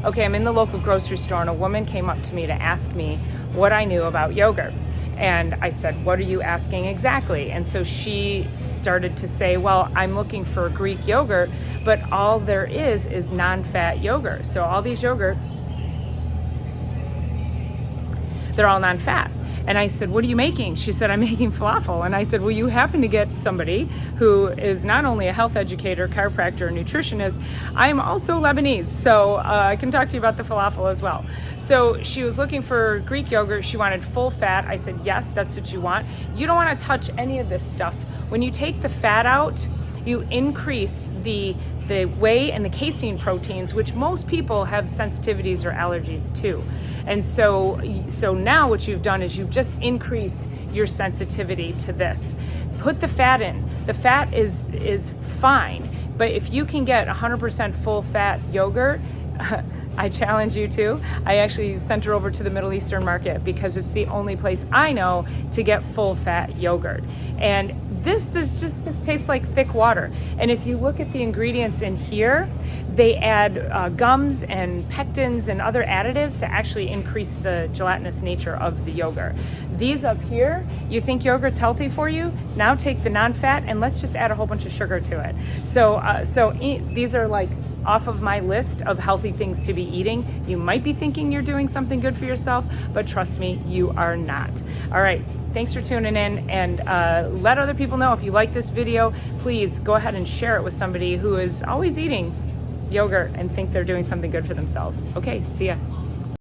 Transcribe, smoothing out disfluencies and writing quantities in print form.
Okay, I'm in the local grocery store and a woman came up to me to ask me what I knew about yogurt. And I said, what are you asking exactly? And so she started to say, well, I'm looking for Greek yogurt, but all there is non-fat yogurt. So all these yogurts, they're all non-fat. And I said, what are you making? She said, I'm making falafel. And I said, well, you happen to get somebody who is not only a health educator, chiropractor, and nutritionist, I'm also Lebanese. So I can talk to you about the falafel as well. So she was looking for Greek yogurt. She wanted full fat. I said, yes, that's what you want. You don't want to touch any of this stuff. When you take the fat out, you increase the whey and the casein proteins, which most people have sensitivities or allergies to. And so now what you've done is you've just increased your sensitivity to this. Put the fat in. The fat is fine, but if you can get 100% full fat yogurt, I challenge you to. I actually sent her over to the Middle Eastern market because it's the only place I know to get full fat yogurt. And this does just taste like thick water. And if you look at the ingredients in here, they add gums and pectins and other additives to actually increase the gelatinous nature of the yogurt. These up here, you think yogurt's healthy for you? Now take the non-fat and let's just add a whole bunch of sugar to it. So these are like off of my list of healthy things to be eating. You might be thinking you're doing something good for yourself, but trust me, you are not. All right. Thanks for tuning in, and let other people know if you like this video. Please go ahead and share it with somebody who is always eating yogurt and think they're doing something good for themselves. Okay, see ya.